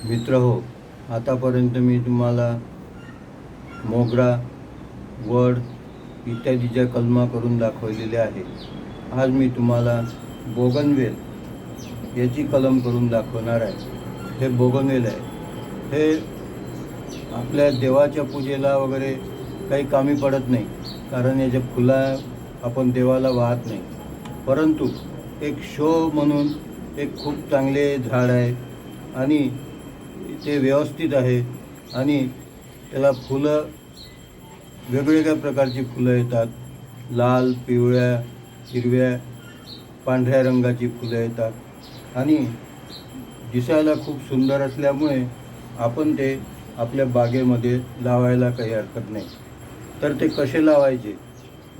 मित्र हो, आतापर्यंत मी तुम्हाला मोगरा, वड इत्यादीच्या कलमा करून दाखवलेल्या आहे. आज मी तुम्हाला बोगनवेल याची कलम करून दाखवणार आहे. हे बोगनवेल आहे. हे आपल्या देवाच्या पूजेला वगैरे काही कामी पडत नाही, कारण याच्या फुलं आपण देवाला वाहत नाही. परंतु एक शो म्हणून एक खूप चांगले झाड आहे आणि ते व्यवस्थित आहे आणि त्याला फुलं वेगवेगळ्या प्रकारची फुलं येतात. लाल, पिवळ्या, हिरव्या, पांढऱ्या रंगाची फुलं येतात आणि दिसायला खूप सुंदर असल्यामुळे आपण ते आपल्या बागेमध्ये लावायला काही हरकत नाही. तर ते कसे लावायचे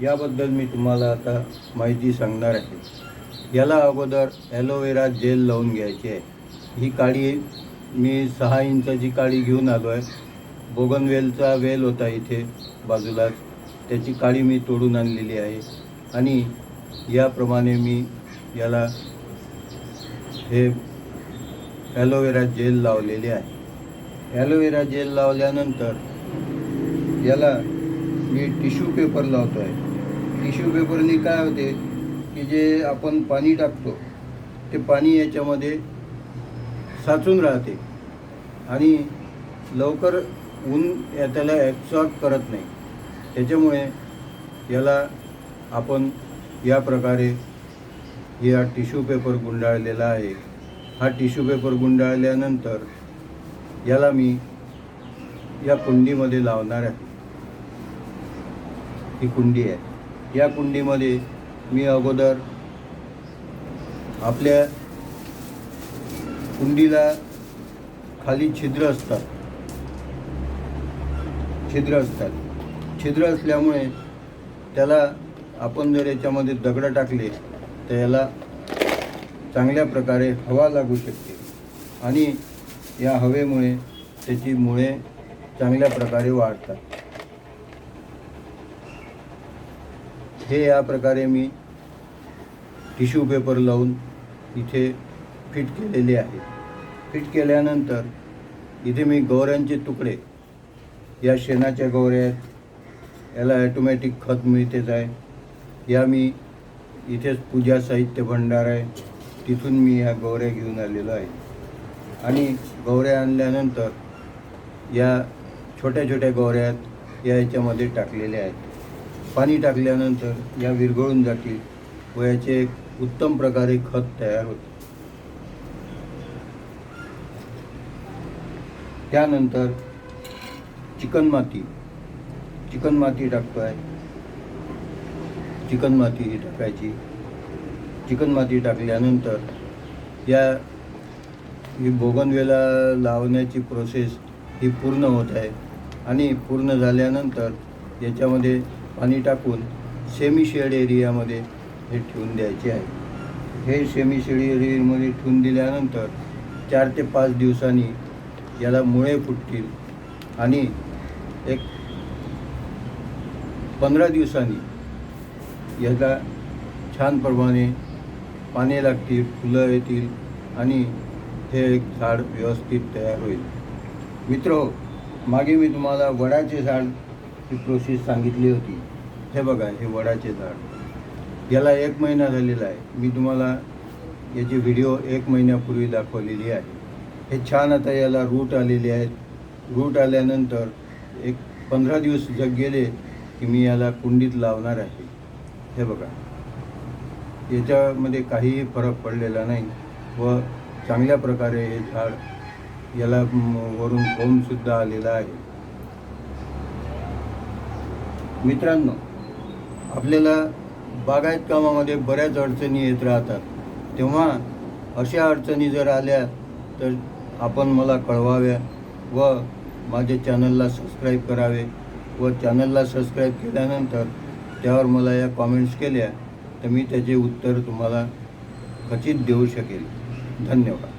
याबद्दल मी तुम्हाला आता माहिती सांगणार आहे. याला अगोदर ॲलोवेरा जेल लावून घ्यायची आहे. ही काडी मी 6 इंचाची काडी घेऊन आलो आहे. बोगनवेलचा वेल होता इथे बाजूलाच, त्याची काडी मी तोडून आणलेली आहे आणि याप्रमाणे मी याला हे ॲलोवेरा जेल लावलेले आहे. ॲलोवेरा जेल लावल्यानंतर याला मी टिश्यू पेपर लावतो आहे. टिश्यू पेपरने काय होते की जे आपण पाणी टाकतो ते पाणी याच्यामध्ये साचून राहते आणि लवकर ऊन त्याला ॲब्सॉर्ब करत नाही. त्याच्यामुळे याला आपण या प्रकारे हा टिश्यू पेपर गुंडाळलेला आहे. हा टिश्यू पेपर गुंडाळल्यानंतर याला मी या कुंडीमध्ये लावणार आहे. ही कुंडी आहे. या कुंडीमध्ये मी अगोदर आपल्या कुंडीला खाली छिद्र असतात. छिद्र असल्यामुळे त्याला आपण जर याच्यामध्ये दगड टाकले तर याला चांगल्या प्रकारे हवा लागू शकते आणि या हवेमुळे त्याची मुळे चांगल्या प्रकारे वाढतात. हे या प्रकारे मी टिश्यू पेपर लावून इथे फिट केलेले आहे. फिट केल्यानंतर इथे मी गवऱ्यांचे तुकडे, या शेणाच्या गवऱ्या आहेत. याला ॲटोमॅटिक खत मिळतेच आहे. या मी इथेच पूजा साहित्य भंडार आहे, तिथून मी ह्या गवऱ्या घेऊन आलेलो आहे आणि गवऱ्या आणल्यानंतर या छोट्या छोट्या गवऱ्या याच्यामध्ये टाकलेल्या आहेत. पाणी टाकल्यानंतर या विरघळून जातील व याचे एक उत्तम प्रकारे खत तयार होते. त्यानंतर चिकन माती टाकतो आहे. चिकन माती ही टाकायची. चिकन माती टाकल्यानंतर ही बोगनवेला लावण्याची प्रोसेस ही पूर्ण होत आहे आणि पूर्ण झाल्यानंतर याच्यामध्ये पाणी टाकून सेमी शेड एरियामध्ये हे ठेवून द्यायचे आहे. हे सेमी शेड एरियामध्ये ठेवून दिल्यानंतर 4 ते 5 दिवसांनी याला मुळे फुटतील आणि एक 15 दिवसांनी याला छान प्रमाणे पाने लागतील, फुलं येतील आणि हे एक झाड व्यवस्थित तयार होईल. मित्र, मागे मी तुम्हाला वडाचे झाड ही प्रोसेस सांगितली होती. हे बघा, हे वडाचे झाड, याला 1 महिना झालेला आहे. मी तुम्हाला याची व्हिडिओ 1 महिन्यापूर्वी दाखवलेली आहे. हे छान आता याला रूट आलेले आहेत. रूट आल्यानंतर एक 15 दिवस गेले की मी याला कुंडीत लावणार आहे. हे बघा, याच्यामध्ये काहीही फरक पडलेला नाही व चांगल्या प्रकारे हे झाड याला वरून कोंबसुद्धा आलेला आहे. मित्रांनो, आपल्याला बागायत कामामध्ये बऱ्याच अडचणी येत राहतात. तेव्हा अशा अडचणी जर आल्या तर आपण मला कळवाव्या व माझ्या चॅनलला सबस्क्राईब करावे व चॅनलला सबस्क्राईब केल्यानंतर त्यावर मला या कॉमेंट्स केल्या तर मी त्याचे उत्तर तुम्हाला खचित देऊ शकेल. धन्यवाद.